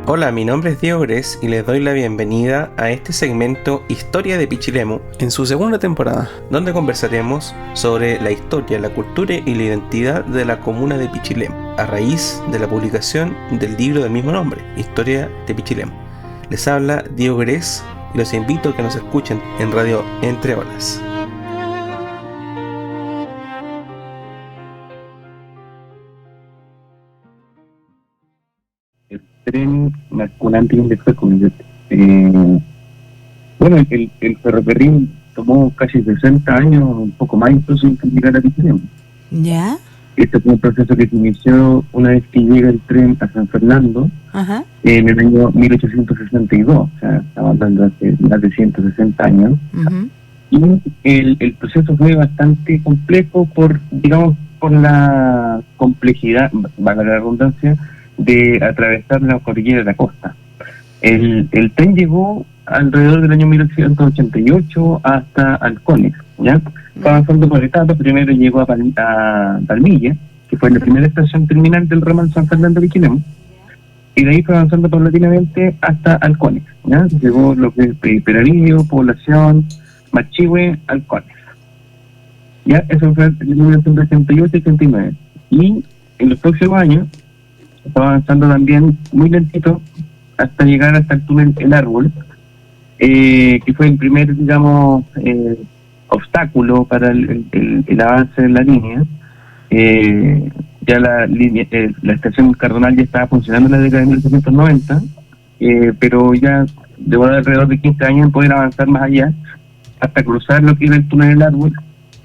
Hola, mi nombre es Diego Gres y les doy la bienvenida a este segmento Historia de Pichilemu en su segunda temporada, donde conversaremos sobre la historia, la cultura y la identidad de la comuna de Pichilemu, a raíz de la publicación del libro del mismo nombre, Historia de Pichilemu. Les habla Diego Gres y los invito a que nos escuchen en Radio Entre Olas. Tren Naculante y un después. Bueno, el ferrocarril tomó casi 60 años, un poco más incluso, en llegar a Pichilemu. ¿Ya? Este fue un proceso que se inició una vez que llega el tren a San Fernando. Ajá. En el año 1862, o sea, estamos hablando de hace más de 160 años. Uh-huh. Y el proceso fue bastante complejo por la complejidad, valga la redundancia, de atravesar la cordillera de la costa. El tren llegó alrededor del año 1888 hasta Halcones, ¿ya? Fue avanzando por etapas. Primero llegó a Palmilla, que fue la primera estación terminal del ramal San Fernando de Pichilemu, y de ahí fue avanzando paulatinamente hasta Halcones, ¿ya? Llegó lo que es Peralillo, Población, Machihue, Halcones. Ya, eso fue en 1988 y 89. Y en los próximos años estaba avanzando también muy lentito hasta llegar hasta el túnel El Árbol, que fue el primer, digamos, obstáculo para el avance de la línea. Ya la estación Cardonal ya estaba funcionando en la década de 1890, pero ya demoró alrededor de 15 años en poder avanzar más allá hasta cruzar lo que era el túnel El Árbol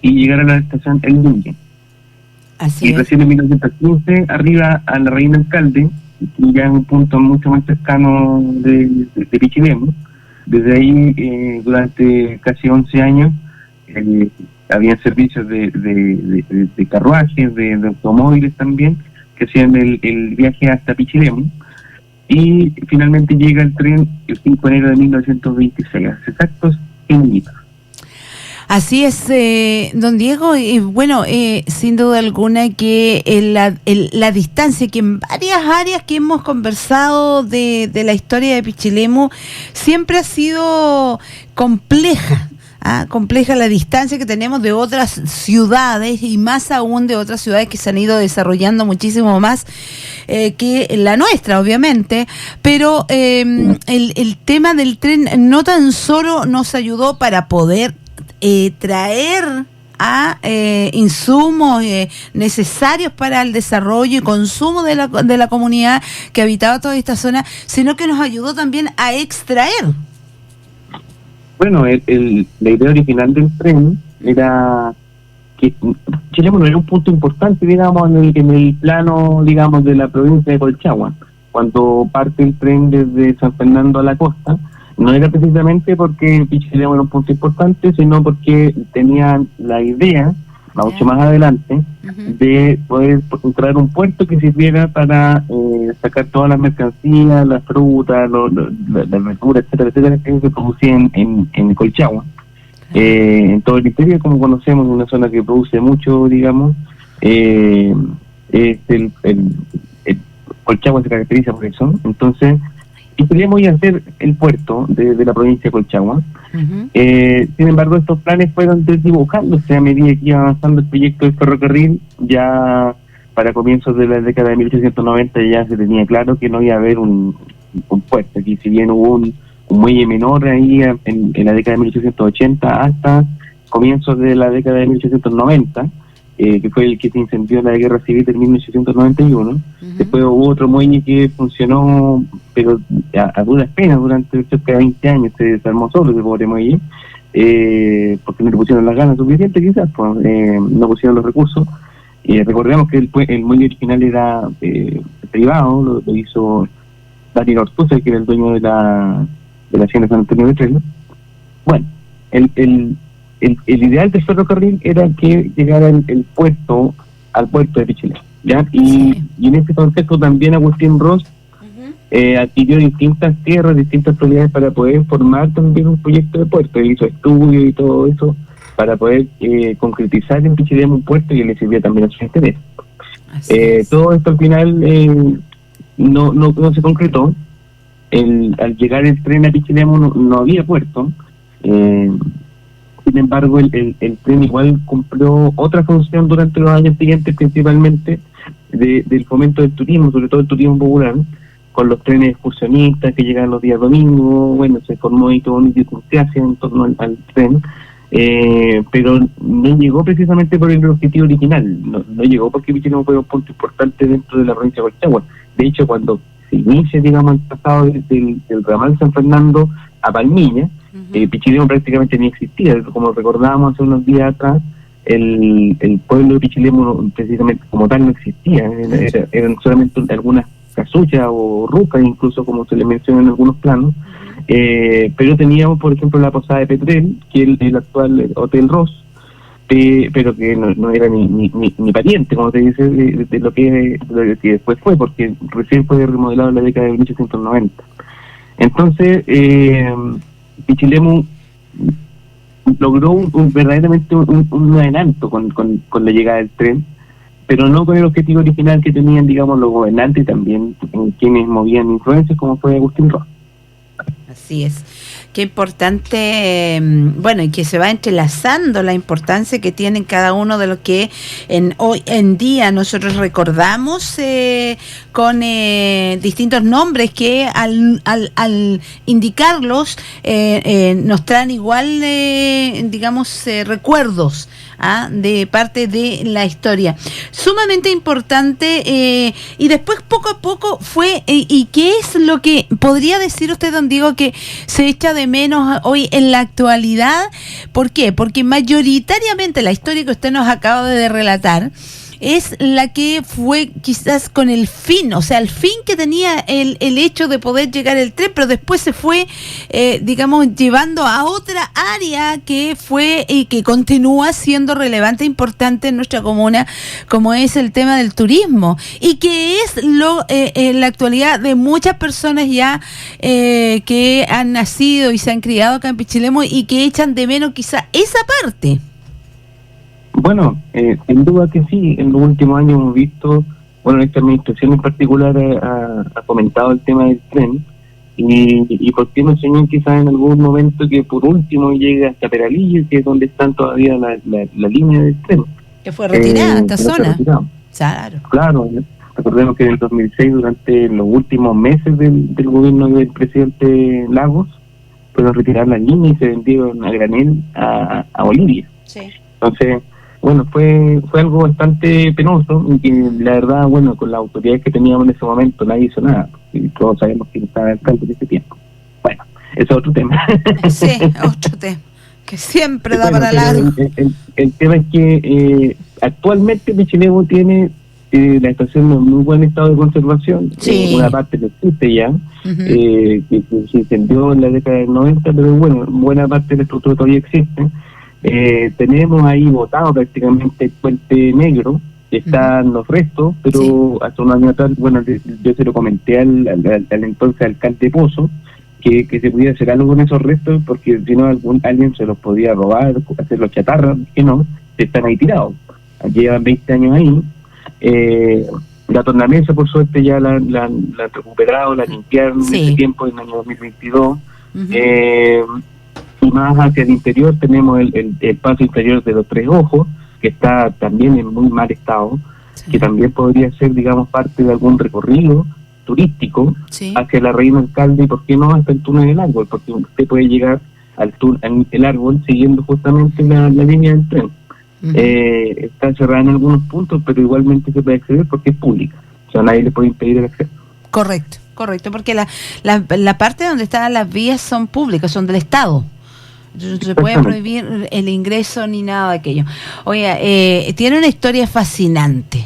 y llegar a la estación El Linge. Así y es. recién en 1915 arriba a la Reina Alcalde, que ya es un punto mucho más cercano de Pichilemu. Desde ahí, durante casi 11 años, había servicios de carruajes, de automóviles también, que hacían el viaje hasta Pichilemu. Y finalmente llega el tren el 5 de enero de 1926, hace exactos 100 años. Así es, don Diego, y bueno, sin duda alguna que la distancia, que en varias áreas que hemos conversado de la historia de Pichilemu, siempre ha sido compleja. Compleja la distancia que tenemos de otras ciudades, y más aún de otras ciudades que se han ido desarrollando muchísimo más que la nuestra, obviamente, pero el tema del tren no tan solo nos ayudó para poder traer a insumos necesarios para el desarrollo y consumo de la comunidad que habitaba toda esta zona, sino que nos ayudó también a extraer. Bueno, la idea original del tren era que Pichilemu no era un punto importante, digamos, en el plano, digamos, de la provincia de Colchagua. Cuando parte el tren desde San Fernando a la costa, no era precisamente porque Pichilemu era un punto importante, sino porque tenían la idea, mucho más adelante, de poder encontrar un puerto que sirviera para sacar todas las mercancías, las frutas, las verduras, etcétera, que se producían en Colchagua. En todo el interior, como conocemos, una zona que produce mucho, digamos, Colchagua se caracteriza por eso. Entonces, Pichilemu iba a ser el puerto de la provincia de Colchagua. Sin embargo, estos planes fueron desdibujándose a medida que iba avanzando el proyecto del ferrocarril. Ya para comienzos de la década de 1890 ya se tenía claro que no iba a haber un puerto. Aquí, si bien hubo un muelle menor ahí en la década de 1880 hasta comienzos de la década de 1890, que fue el que se incendió en la guerra civil de 1891. Después hubo otro muelle que funcionó, pero a duras penas durante cerca de 20 años. Se desarmó solo ese pobre muelle, porque no le pusieron las ganas suficientes, quizás, pues, no pusieron los recursos. Recordemos que el muelle original era privado, lo hizo Daniel Ortúzar, que era el dueño de la hacienda San Antonio de Trelo. Bueno, el ideal del ferrocarril era que llegara el puerto al puerto de Pichilemu, ¿ya? Y en este contexto también Agustín Ross adquirió distintas tierras, distintas propiedades para poder formar también un proyecto de puerto. Él hizo estudios y todo eso para poder concretizar en Pichilemu un puerto, y le sirvió también a su interés. Todo esto al final no se concretó, al llegar el tren a Pichilemu no había puerto. Sin embargo, el tren igual cumplió otra función durante los años siguientes, principalmente del fomento del turismo, sobre todo el turismo popular, con los trenes excursionistas que llegaban los días domingos. Bueno, se formó ahí toda una idiosincrasia en torno al tren, pero no llegó precisamente por el objetivo original, no llegó porque Pichilemu fue un punto importante dentro de la provincia de Colchagua. De hecho, cuando se inicia, digamos, el trazado del ramal San Fernando a Palmiña, Pichilemu prácticamente ni existía. Como recordábamos hace unos días atrás, el pueblo de Pichilemu precisamente como tal no existía, eran solamente algunas casuchas o rucas, incluso como se le menciona en algunos planos, pero teníamos, por ejemplo, la posada de Petrel, que es el actual Hotel Ross, pero que no era ni pariente, como se dice, de lo que después fue, porque recién fue remodelado en la década de 1890. Entonces, Pichilemu logró verdaderamente un adelanto con la llegada del tren, pero no con el objetivo original que tenían, digamos, los gobernantes y también quienes movían influencias, como fue Agustín Rós. Así es. Qué importante, bueno, y que se va entrelazando la importancia que tienen cada uno de los que hoy en día nosotros recordamos con distintos nombres que al indicarlos nos traen igual, digamos, recuerdos de parte de la historia. Sumamente importante, y después poco a poco fue, y qué es lo que podría decir usted, don Diego, que se echa de menos hoy en la actualidad. ¿Por qué? Porque mayoritariamente la historia que usted nos acaba de relatar es la que fue quizás con el fin, o sea, el fin que tenía el hecho de poder llegar el tren, pero después se fue, digamos, llevando a otra área que fue y que continúa siendo relevante e importante en nuestra comuna, como es el tema del turismo, y que es en la actualidad de muchas personas ya que han nacido y se han criado acá en Pichilemu y que echan de menos quizá esa parte. Bueno, sin duda que sí. En los últimos años hemos visto, bueno, esta administración en particular ha comentado el tema del tren, y por qué no soñó quizás en algún momento que por último llegue hasta Peralillo, que es donde están todavía la línea del tren. Que fue retirada esta zona. Claro, recordemos que en el 2006, durante los últimos meses del gobierno del presidente Lagos, fueron a retirar la línea y se vendieron a granel a Bolivia. Sí. Entonces, bueno, fue algo bastante penoso, y que la verdad, bueno, con las autoridades que teníamos en ese momento nadie hizo nada, y todos sabemos quién estaba alcalde de ese tiempo. Bueno, eso es otro tema. Sí, otro tema, que siempre da para largo. El tema es que actualmente Pichilemu tiene la estación en muy buen estado de conservación. Sí. Una parte que existe ya, que se incendió en la década del 90, pero bueno, buena parte de la estructura todavía existe. Tenemos ahí botado prácticamente el Puente Negro, que están los restos, pero sí, hace un año atrás, bueno, yo se lo comenté al entonces alcalde Pozo, que se pudiera hacer algo con esos restos, porque si no alguien se los podía robar, hacerlos chatarra, que no, están ahí tirados. Llevan 20 años ahí. La tornamesa, por suerte, ya la han recuperado, la limpiaron en ese tiempo, en el año 2022. Y más hacia el interior tenemos el paso inferior de los Tres Ojos, que está también en muy mal estado, que también podría ser, digamos, parte de algún recorrido turístico hacia la Reina Alcalde, y por qué no hasta el túnel del árbol, porque usted puede llegar al túnel del árbol siguiendo justamente la línea del tren. Está cerrada en algunos puntos, pero igualmente se puede acceder porque es pública, o sea, nadie le puede impedir el acceso. Correcto, porque la parte donde están las vías son públicas, son del Estado. No se puede prohibir el ingreso ni nada de aquello. Oiga, tiene una historia fascinante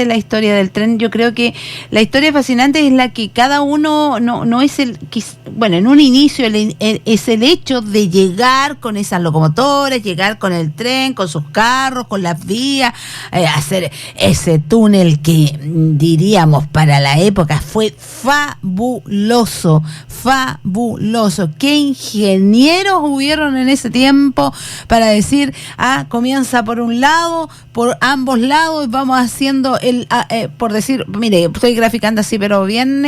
la historia del tren. Yo creo que la historia fascinante es la que cada uno no es bueno, en un inicio es el hecho de llegar con esas locomotoras, llegar con el tren, con sus carros, con las vías, hacer ese túnel que diríamos para la época fue fabuloso. Qué ingenieros hubieron en ese tiempo para decir, comienza por un lado, por ambos lados y vamos haciendo por decir, mire, estoy graficando así, pero bien,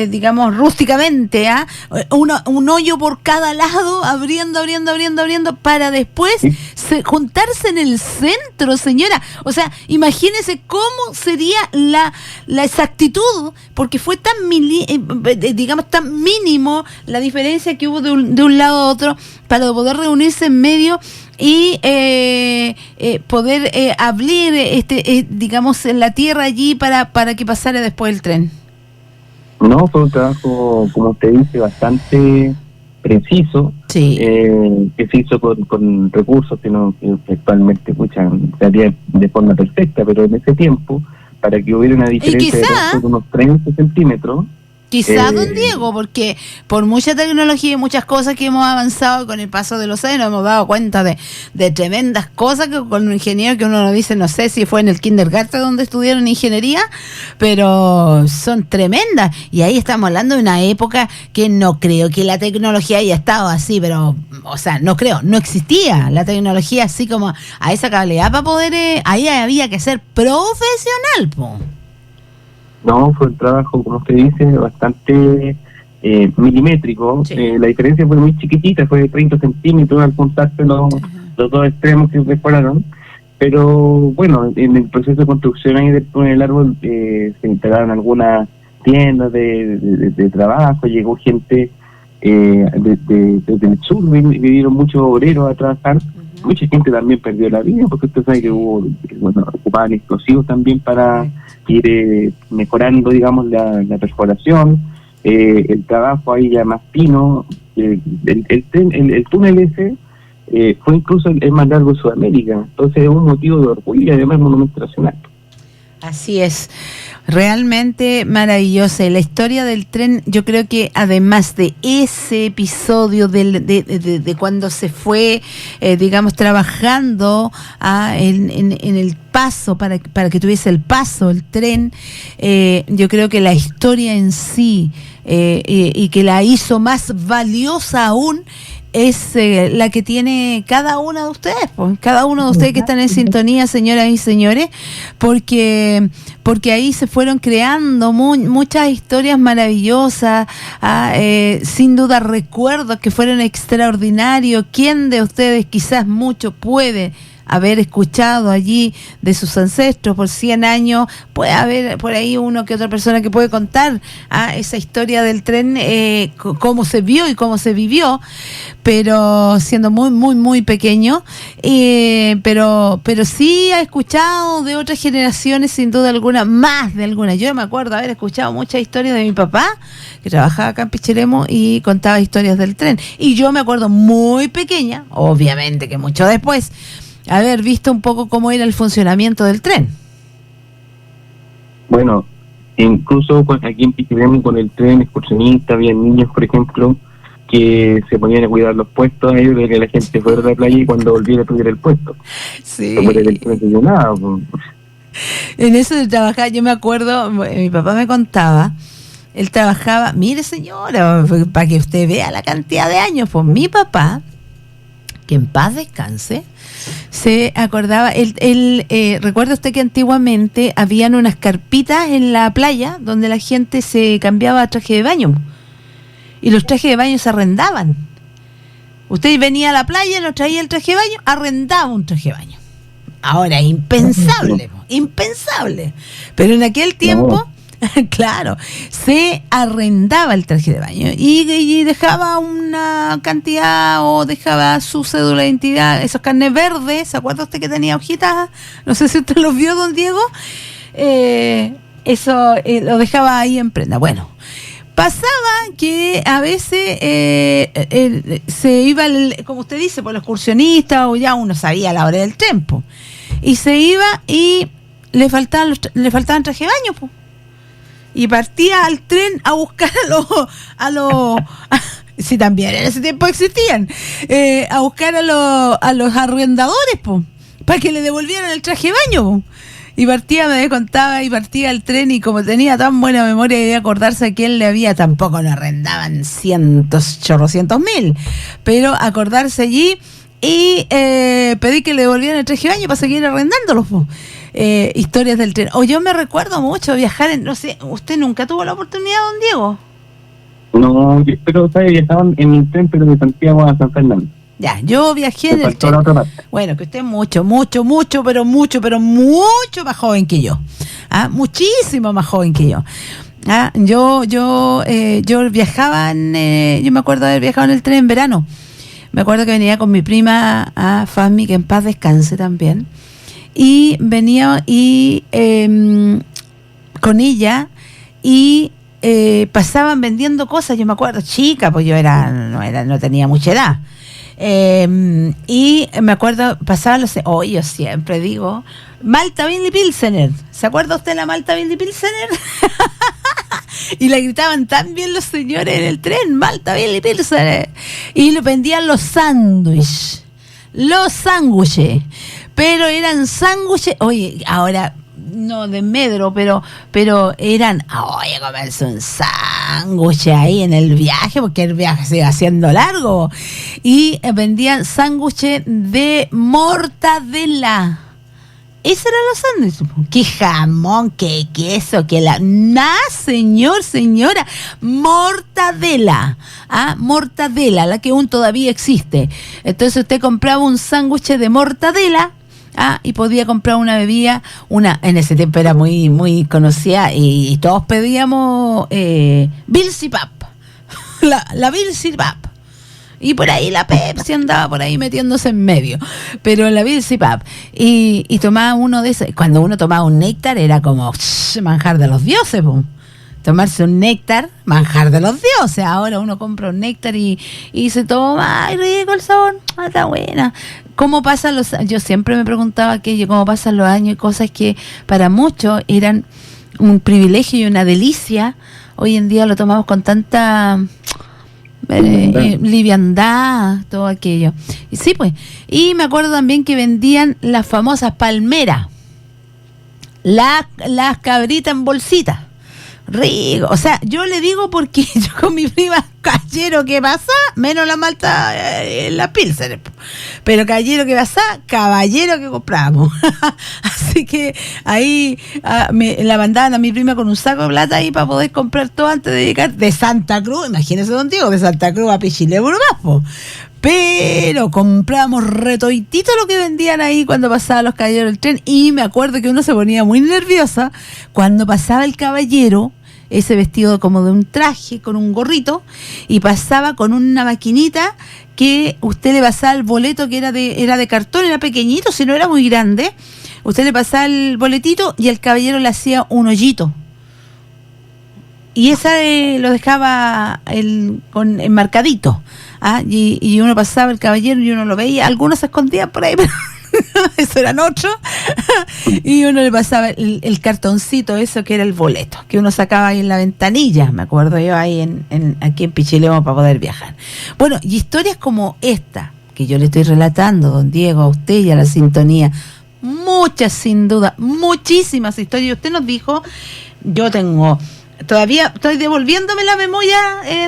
digamos, rústicamente, un hoyo por cada lado, abriendo, para después juntarse en el centro, señora. O sea, imagínese cómo sería la exactitud, porque fue tan tan mínimo la diferencia que hubo de un lado a otro para poder reunirse en medio y poder abrir digamos en la tierra allí para que pasara después el tren. No, fue un trabajo, como usted dice, bastante preciso, sí. Que se hizo con recursos que actualmente se haría de forma perfecta, pero en ese tiempo, para que hubiera una diferencia de unos 30 centímetros. Quizá, don Diego, porque por mucha tecnología y muchas cosas que hemos avanzado con el paso de los años, nos hemos dado cuenta de tremendas cosas que con un ingeniero que uno no dice, no sé si fue en el kindergarten donde estudiaron ingeniería, pero son tremendas. Y ahí estamos hablando de una época que no creo que la tecnología haya estado así, pero, o sea, no existía la tecnología así como a esa calidad para poder, ahí había que ser profesional, po. No, fue un trabajo, como usted dice, bastante milimétrico. Sí. La diferencia fue muy chiquitita, fue de 30 centímetros al juntarse los dos extremos que se separaron. Pero bueno, en el proceso de construcción ahí del túnel del árbol se instalaron algunas tiendas de trabajo, llegó gente desde el sur, vinieron muchos obreros a trabajar. Mucha gente también perdió la vida, porque usted sabe que ocupaban explosivos también para ir mejorando, digamos, la perforación, el trabajo ahí ya más fino, el túnel ese fue incluso el más largo de Sudamérica, entonces es un motivo de orgullo y además monumento nacional. Así es, realmente maravillosa. La historia del tren, yo creo que además de ese episodio de cuando se fue, digamos, trabajando en el paso, para que tuviese el paso, el tren, yo creo que la historia en sí, y que la hizo más valiosa aún, es la que tiene cada uno de ustedes, pues, cada uno de ustedes que están en sintonía, señoras y señores, porque ahí se fueron creando muchas historias maravillosas, sin duda recuerdos que fueron extraordinarios. ¿Quién de ustedes, quizás mucho, puede haber escuchado allí de sus ancestros por 100 años? Puede haber por ahí uno que otra persona que puede contar esa historia del tren, cómo se vio y cómo se vivió, pero siendo muy, muy, muy pequeño, pero sí ha escuchado de otras generaciones, sin duda alguna, más de alguna. Yo me acuerdo haber escuchado muchas historias de mi papá, que trabajaba acá en Pichilemu y contaba historias del tren, y yo me acuerdo muy pequeña, obviamente que mucho después, haber visto un poco cómo era el funcionamiento del tren. Bueno, incluso aquí en Pichilemu con el tren excursionista, había niños, por ejemplo, que se ponían a cuidar los puestos a ellos de que la gente fuera de la playa y cuando volviera tuviera el puesto. Sí. En eso de trabajar, yo me acuerdo, mi papá me contaba, él trabajaba, mire señora, para que usted vea la cantidad de años, pues mi papá, que en paz descanse, se acordaba, recuerda usted que antiguamente habían unas carpitas en la playa donde la gente se cambiaba a traje de baño y los trajes de baño se arrendaban. Usted venía a la playa, nos traía el traje de baño, arrendaba un traje de baño. Ahora, impensable, pero en aquel tiempo, claro, se arrendaba el traje de baño y dejaba una cantidad o dejaba su cédula de identidad, esos carnes verdes, ¿se acuerda usted que tenía hojitas? No sé si usted los vio, don Diego. Eso lo dejaba ahí en prenda. Bueno, pasaba que a veces se iba, como usted dice, por los excursionistas, o ya uno sabía la hora del tiempo, y se iba y le faltaban traje de baño, pues. Y partía al tren a buscar a los sí, también en ese tiempo existían, a buscar a los arrendadores, po, para que le devolvieran el traje de baño, po. Y partía, me contaba, y partía el tren, y como tenía tan buena memoria de acordarse a quién le había, tampoco no arrendaban chorrocientos mil, pero acordarse allí y pedí que le devolvieran el traje de baño para seguir arrendándolos. Historias del tren. O yo me recuerdo mucho viajar no sé, ¿usted nunca tuvo la oportunidad, don Diego? No, pero ¿sabes? Viajaban en el tren, pero de Santiago a San Fernando. Ya, yo viajé en el tren. Bueno, que usted es mucho más joven que yo. Muchísimo más joven que yo. Yo viajaba yo me acuerdo de haber viajado en el tren en verano. Me acuerdo que venía con mi prima Fami, que en paz descanse también. Y venía con ella y pasaban vendiendo cosas. Yo me acuerdo, chica, pues yo no tenía mucha edad. Y me acuerdo, pasaban yo siempre digo, Malta Billy Pilsener. ¿Se acuerda usted de la Malta Billy Pilsener? Y le gritaban tan bien los señores en el tren, Malta Billy Pilsener. Y le vendían los sándwiches. Pero eran sándwiches, oye, ahora no de medro, pero eran, comerse un sándwich ahí en el viaje, porque el viaje se iba haciendo largo, y vendían sándwiches de mortadela. Esos eran los sándwiches. Qué jamón, qué queso, señora, mortadela. Mortadela, la que aún todavía existe. Entonces usted compraba un sándwich de mortadela, y podía comprar una bebida, en ese tiempo era muy, muy conocida, y todos pedíamos Bilsi Pap, la Bilsi Pap. Y por ahí la Pepsi andaba por ahí metiéndose en medio. Pero la Bilsi Pap. Y tomaba uno de esos. Cuando uno tomaba un néctar era como manjar de los dioses, po. Tomarse un néctar, manjar de los dioses. Ahora uno compra un néctar y se toma, ¡ay, rico el sabor! Está buena. ¿Cómo pasan los años? Yo siempre me preguntaba aquello, cómo pasan los años y cosas que para muchos eran un privilegio y una delicia. Hoy en día lo tomamos con tanta liviandad, todo aquello. Y sí, pues. Y me acuerdo también que vendían las famosas palmeras, las cabritas en bolsita. Rico, o sea, yo le digo porque yo con mi prima, callero que pasa, menos la Malta, la Pilsen, pero callero que pasa, caballero que compramos. Así que ahí la mandaban a mi prima con un saco de plata ahí para poder comprar todo antes de llegar de Santa Cruz, imagínese, don Diego, de Santa Cruz a Pichilemu nomás, pero compramos retoitito lo que vendían ahí cuando pasaba los caballeros del tren. Y me acuerdo que uno se ponía muy nerviosa cuando pasaba el caballero, ese vestido como de un traje con un gorrito, y pasaba con una maquinita que usted le pasaba el boleto, que era de cartón, era pequeñito, si no era muy grande. Usted le pasaba el boletito y el caballero le hacía un hoyito. Y esa lo dejaba enmarcadito. Y uno pasaba el caballero y uno lo veía. Algunos se escondían por ahí, pero eso eran otros. Y uno le pasaba el cartoncito, eso que era el boleto, que uno sacaba ahí en la ventanilla, me acuerdo yo, ahí aquí en Pichilemu para poder viajar. Bueno, y historias como esta, que yo le estoy relatando, don Diego, a usted y a la sintonía, muchas sin duda, muchísimas historias. Y usted nos dijo, yo tengo... Todavía estoy devolviéndome la memoria,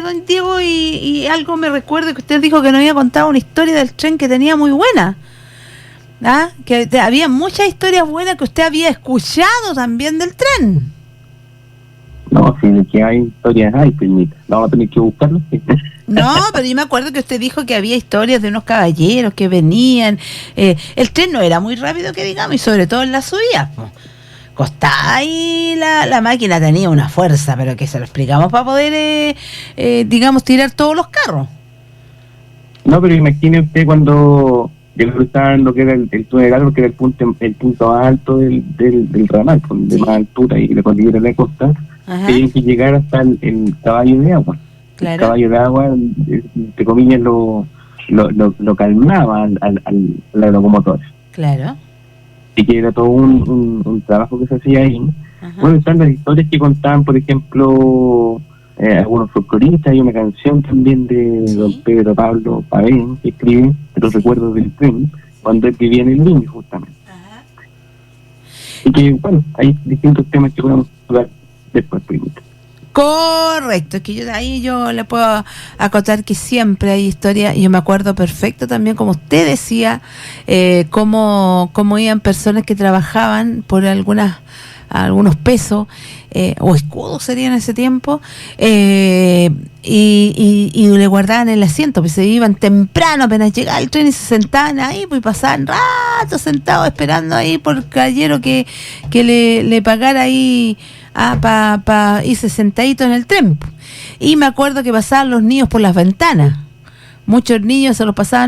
don Diego, y algo me recuerdo que usted dijo que nos había contado una historia del tren que tenía muy buena. Que había muchas historias buenas que usted había escuchado también del tren. No, sí, de que hay historias, primita. Vamos a tener que buscarlo. No, pero yo me acuerdo que usted dijo que había historias de unos caballeros que venían. El tren no era muy rápido, que digamos, y sobre todo en las subidas, costaba ahí la máquina, tenía una fuerza, pero que se lo explicamos para poder, digamos, tirar todos los carros. No, pero imagine usted cuando cruzaban lo que era el túnel algo, que era el punto más alto del ramal, de más altura, y la cordillera de la costa, tenían que llegar hasta el caballo de agua. Claro. El caballo de agua, entre comillas, lo calmaba a la locomotora. Claro. Y que era todo un trabajo que se hacía ahí. Bueno, están las historias que contaban, por ejemplo, algunos folcloristas. Hay una canción también de don Pedro Pablo Pavén, que escribe los recuerdos del tren, cuando él vivía en el Niño, justamente. Y que, bueno, hay distintos temas que podemos hablar después, primero. Correcto, es que yo le puedo acotar que siempre hay historia. Yo me acuerdo perfecto también, como usted decía, cómo iban personas que trabajaban por algunos pesos, o escudos serían en ese tiempo, y le guardaban el asiento, pues se iban temprano apenas llegaba el tren y se sentaban ahí, pues pasaban rato sentados esperando ahí por caballero que le pagara ahí para irse sentadito en el tren. Y me acuerdo que pasaban los niños por las ventanas. Muchos niños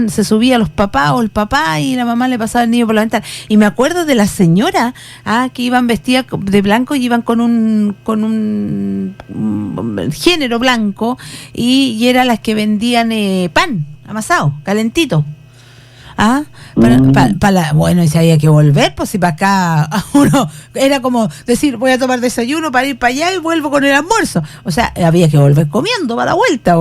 se subían los papás o el papá y la mamá le pasaba el niño por la ventana. Y me acuerdo de la señora que iban vestidas de blanco y iban con un género blanco y eran las que vendían pan amasado, calentito. Bueno, y si había que volver, pues si para acá uno era como decir, voy a tomar desayuno para ir para allá y vuelvo con el almuerzo. O sea, había que volver comiendo para la vuelta.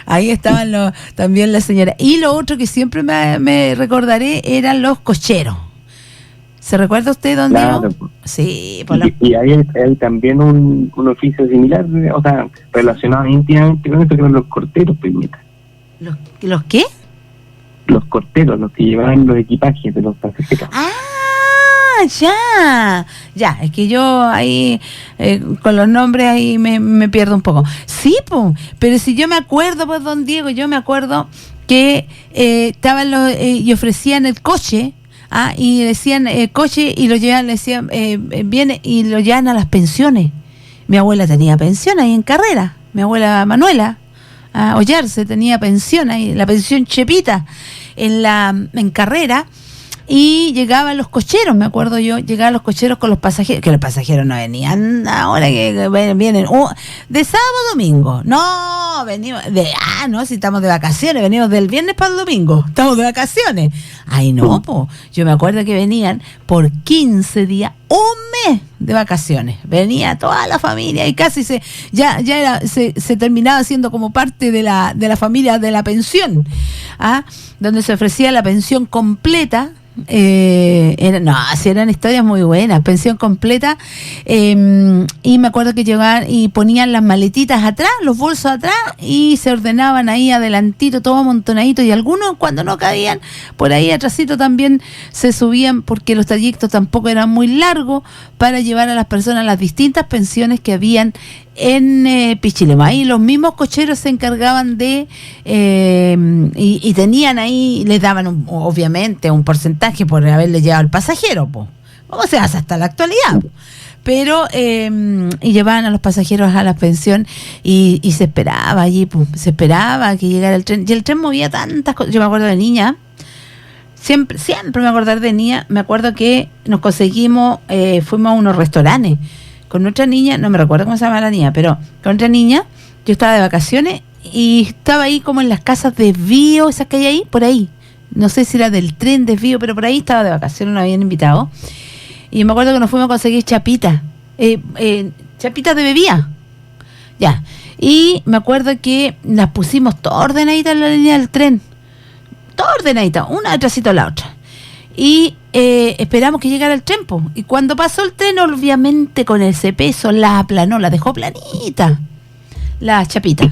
Ahí estaban también las señoras. Y lo otro que siempre me recordaré eran los cocheros. ¿Se recuerda usted dónde? Claro. Sí, y hay también un oficio similar, o sea, relacionado íntimamente con eso, que eran los corteros, primita. ¿Los qué? Los corteros, los que llevaban los equipajes de los pasajeros. Ya, es que yo ahí con los nombres ahí me pierdo un poco. Sí, pero si yo me acuerdo, pues don Diego, yo me acuerdo que estaban y ofrecían el coche, y decían coche y lo llevan, le decían viene y lo llevan a las pensiones. Mi abuela tenía pensión ahí en Carrera, mi abuela Manuela Ollarse tenía pensión ahí, la pensión Chepita en Carrera, y llegaban los cocheros, me acuerdo yo, llegaban los cocheros con los pasajeros, que los pasajeros no venían ahora que vienen de sábado a domingo, no, venimos si estamos de vacaciones, venimos del viernes para el domingo, estamos de vacaciones, yo me acuerdo que venían por 15 días, un mes de vacaciones, venía toda la familia y casi se terminaba siendo como parte de la familia de la pensión, donde se ofrecía la pensión completa. Eran historias muy buenas, pensión completa, y me acuerdo que llegaban y ponían las maletitas atrás, los bolsos atrás, y se ordenaban ahí adelantito, todo amontonadito, y algunos cuando no cabían, por ahí atrásito también se subían, porque los trayectos tampoco eran muy largos, para llevar a las personas a las distintas pensiones que habían en Pichilemu. Ahí los mismos cocheros se encargaban de y tenían ahí, les daban obviamente un porcentaje por haberle llevado al pasajero, como se hace hasta la actualidad, pero y llevaban a los pasajeros a la pensión y se esperaba allí, se esperaba que llegara el tren, y el tren movía tantas cosas. Yo me acuerdo de niña, siempre me acordar de niña, me acuerdo que nos conseguimos, fuimos a unos restaurantes con otra niña, no me recuerdo cómo se llama la niña, pero con otra niña, yo estaba de vacaciones y estaba ahí como en las casas de Desvío, esas que hay ahí, por ahí, no sé si era del tren Desvío, pero por ahí estaba de vacaciones, nos habían invitado, y me acuerdo que nos fuimos a conseguir chapitas de bebida, y me acuerdo que las pusimos todas ordenaditas en la línea del tren, todas ordenaditas, una detrásito de la otra, y esperamos que llegara el tren, y cuando pasó el tren, obviamente con ese peso la aplanó, la dejó planita, la chapita.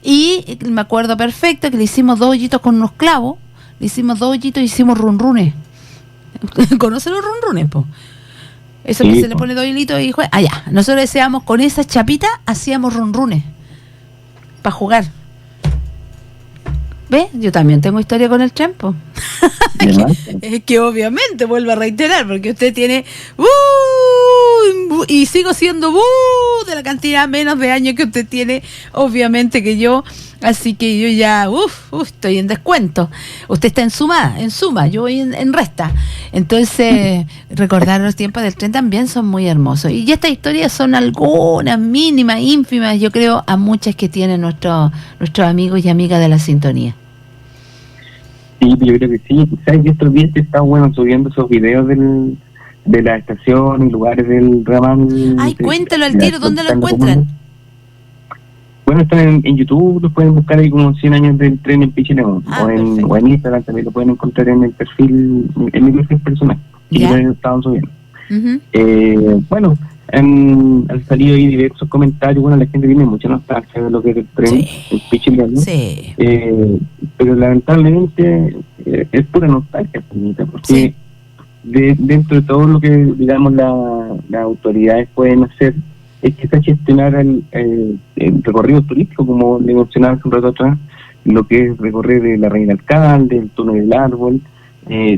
Y me acuerdo perfecto que le hicimos 2 hoyitos con unos clavos, le hicimos 2 hoyitos y hicimos runrunes. ¿Conocen los runrunes, Eso sí, que se le pone 2 hilitos y nosotros deseamos con esa chapita, hacíamos runrunes para jugar. ¿Ves? Yo también tengo historia con el tren, es que obviamente, vuelvo a reiterar, porque usted tiene y sigo siendo de la cantidad menos de años que usted tiene, obviamente, que yo, así que yo ya estoy en descuento. Usted está en suma, yo voy en resta. Entonces, recordar los tiempos del tren también son muy hermosos, y estas historias son algunas mínimas, ínfimas, yo creo, a muchas que tienen nuestros amigos y amigas de la sintonía. Sí, yo creo que sí. ¿Sabes que estos días está subiendo esos videos de la estación y lugares del ramal? Ay, cuéntalo al tiro, ¿dónde lo encuentran? Bueno, están en YouTube, los pueden buscar ahí como 100 años del tren en Pichilemu, o en Instagram también lo pueden encontrar en el perfil, en mi perfil personal, y lo estaban subiendo. Bueno, han salido ahí diversos comentarios. Bueno, la gente tiene mucha nostalgia de lo que es el tren, el Pichilemu, sí. Pero lamentablemente es pura nostalgia, porque dentro de todo lo que, digamos, las autoridades pueden hacer es quizás gestionar el recorrido turístico, como le mencionaba hace un rato atrás, lo que es recorrer de la Reina Alcalde, el túnel del árbol.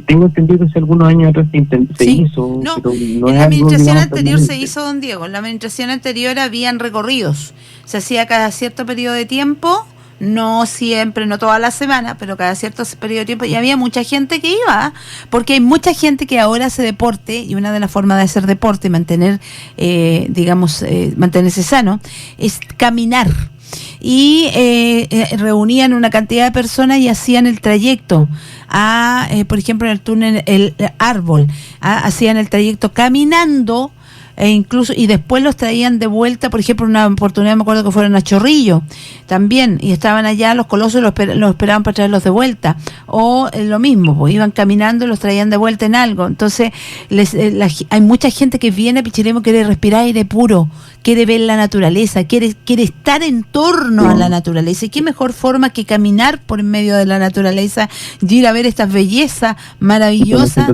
Tengo entendido que hace algunos años atrás se hizo. No, pero no en es la algo, administración digamos, anterior permanente. se hizo, don Diego. En la administración anterior habían recorridos. Se hacía cada cierto periodo de tiempo, no siempre, no toda la semana, pero cada cierto periodo de tiempo. Y había mucha gente que iba, porque hay mucha gente que ahora hace deporte, y una de las formas de hacer deporte, mantenerse sano, es caminar. Y reunían una cantidad de personas y hacían el trayecto por ejemplo, en el túnel el árbol, hacían el trayecto caminando, incluso, y después los traían de vuelta. Por ejemplo, una oportunidad me acuerdo que fueron a Chorrillo también, y estaban allá los colosos, los esperaban para traerlos de vuelta, o lo mismo, pues iban caminando y los traían de vuelta en algo. Entonces hay mucha gente que viene a Pichilemu, quiere respirar aire puro, quiere ver la naturaleza, quiere estar en torno a la naturaleza, y qué mejor forma que caminar por en medio de la naturaleza y ir a ver estas bellezas maravillosas.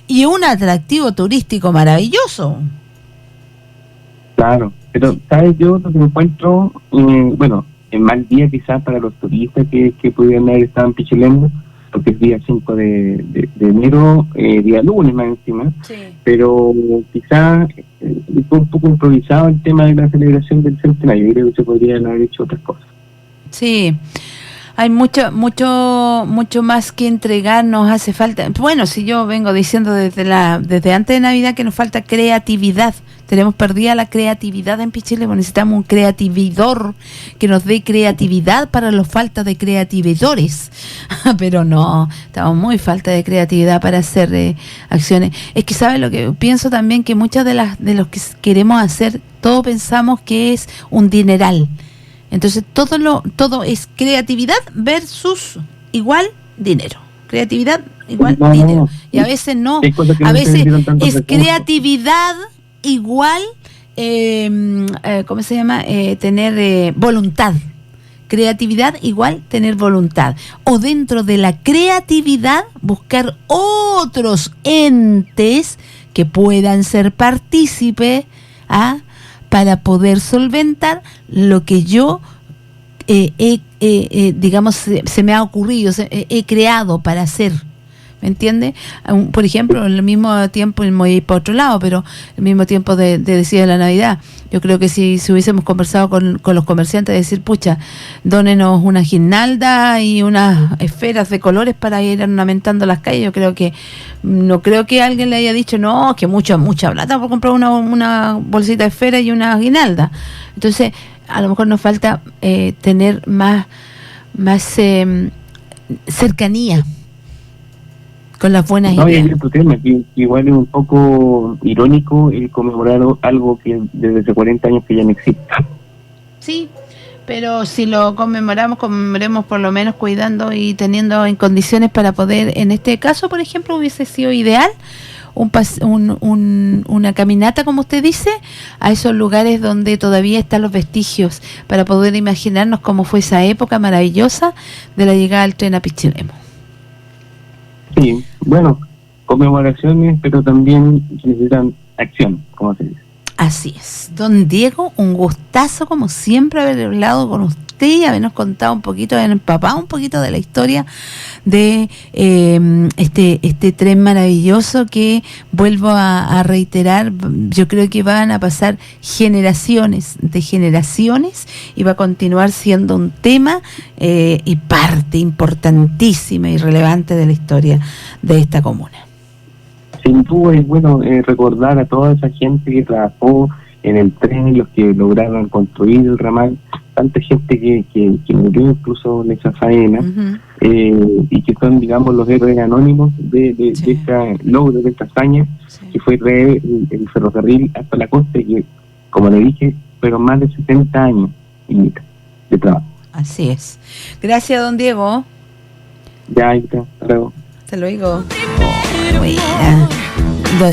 Y un atractivo turístico maravilloso. Claro, pero ¿sabes? Yo lo que encuentro, bueno, en mal día quizás para los turistas que pudieran haber estado en Pichilemu, porque es día 5 de enero, día lunes más encima, pero quizás fue un poco improvisado el tema de la celebración del centenario. Yo creo que se podrían haber hecho otras cosas. Sí. Hay mucho más que entregar, nos hace falta. Bueno, si yo vengo diciendo desde antes de Navidad que nos falta creatividad. Tenemos perdida la creatividad en Pichilemu. Necesitamos un creatividor que nos dé creatividad para los falta de creatividores. Pero no, estamos muy falta de creatividad para hacer acciones. Es que, ¿sabe lo que pienso también? Que muchas de los que queremos hacer, todos pensamos que es un dineral. Entonces todo es creatividad versus igual dinero. Creatividad igual dinero. Y a veces no. A veces es creatividad igual, ¿cómo se llama? Tener voluntad. Creatividad igual tener voluntad. O dentro de la creatividad buscar otros entes que puedan ser partícipes para poder solventar lo que yo digamos, se me ha ocurrido, he creado para hacer. ¿Me entiende? Por ejemplo, en el mismo tiempo, me voy a ir para otro lado, pero el mismo tiempo de decir la Navidad, yo creo que si hubiésemos conversado con los comerciantes, de decir, pucha, dónenos una guirnalda y unas esferas de colores para ir ornamentando las calles, yo creo que, no creo que alguien le haya dicho, no, que mucha plata por comprar una bolsita de esfera y una guirnalda. Entonces, a lo mejor nos falta tener más cercanía con las buenas ideas. Hay otro tema que igual es un poco irónico, el conmemorar algo que desde hace 40 años que ya no existe. Sí, pero si lo conmemoremos por lo menos cuidando y teniendo en condiciones para poder, en este caso, por ejemplo, hubiese sido ideal una caminata, como usted dice, a esos lugares donde todavía están los vestigios, para poder imaginarnos cómo fue esa época maravillosa de la llegada del tren a Pichilemu. Sí, bueno, conmemoraciones, pero también necesitan acción, como se dice. Así es. Don Diego, un gustazo como siempre haber hablado con usted y habernos contado un poquito, haber empapado un poquito de la historia de este tren maravilloso que, vuelvo a reiterar, yo creo que van a pasar generaciones de generaciones y va a continuar siendo un tema y parte importantísima y relevante de la historia de esta comuna. Sin duda es bueno recordar a toda esa gente que trabajó en el tren, los que lograron construir el ramal, tanta gente que murió incluso en esa faena, y que son, digamos, los héroes anónimos de este logro, de esta hazaña, que fue el ferrocarril hasta la costa, que, como le dije, fueron más de 70 años de trabajo. Así es. Gracias, don Diego. Ya, hasta luego. Hasta luego. Buena.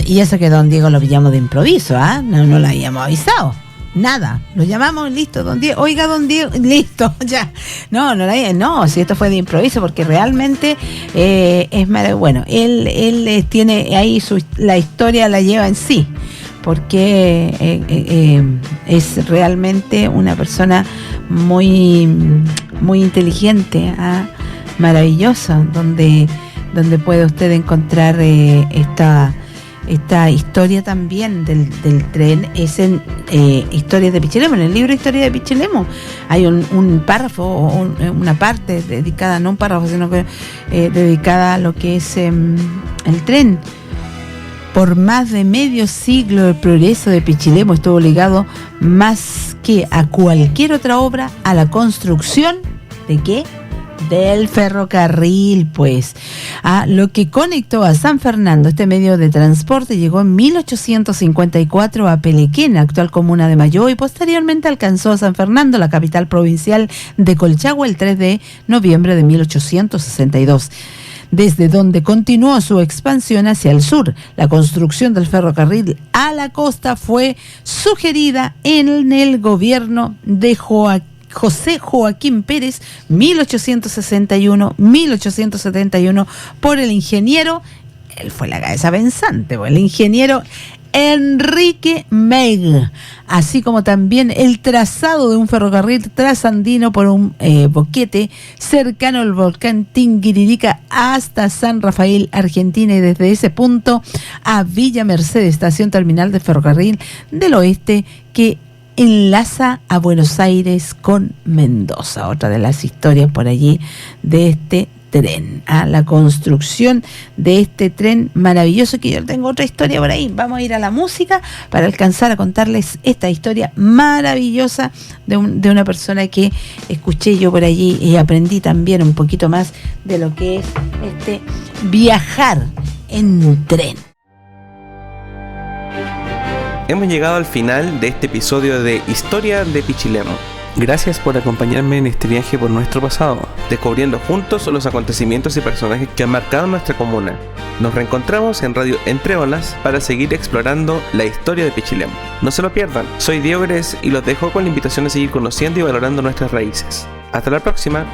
Y eso que don Diego lo pillamos de improviso, ¿ah? No lo habíamos avisado. Nada, lo llamamos, listo, don Diego. Oiga, don Diego, listo, ya. No, si esto fue de improviso, porque realmente es maravilloso. Bueno, él tiene ahí la historia la lleva en sí, porque es realmente una persona muy, muy inteligente, maravillosa, donde puede usted encontrar esta historia también del tren. Es en Historias de Pichilemu. En el libro Historia de Pichilemu hay un párrafo, una parte dedicada, no un párrafo, sino que dedicada a lo que es el tren. Por más de medio siglo el progreso de Pichilemu estuvo ligado más que a cualquier otra obra a la construcción ¿de qué? Del ferrocarril, pues. Lo que conectó a San Fernando, este medio de transporte, llegó en 1854 a Pelequén, actual comuna de Mayó, y posteriormente alcanzó a San Fernando, la capital provincial de Colchagua, el 3 de noviembre de 1862. Desde donde continuó su expansión hacia el sur. La construcción del ferrocarril a la costa fue sugerida en el gobierno de José Joaquín Pérez, 1861-1871, por el ingeniero, él fue la cabeza pensante, el ingeniero Enrique Meg, así como también el trazado de un ferrocarril trasandino por un boquete cercano al volcán Tinguiririca hasta San Rafael, Argentina, y desde ese punto a Villa Mercedes, estación terminal de ferrocarril del oeste que enlaza a Buenos Aires con Mendoza. Otra de las historias por allí de este tren, la construcción de este tren maravilloso, que yo tengo otra historia por ahí. Vamos a ir a la música para alcanzar a contarles esta historia maravillosa de una persona que escuché yo por allí y aprendí también un poquito más de lo que es viajar en tren. Hemos llegado al final de este episodio de Historia de Pichilemu. Gracias por acompañarme en este viaje por nuestro pasado, descubriendo juntos los acontecimientos y personajes que han marcado nuestra comuna. Nos reencontramos en Radio Entre Olas para seguir explorando la historia de Pichilemu. No se lo pierdan, soy Diego Gres y los dejo con la invitación a seguir conociendo y valorando nuestras raíces. Hasta la próxima.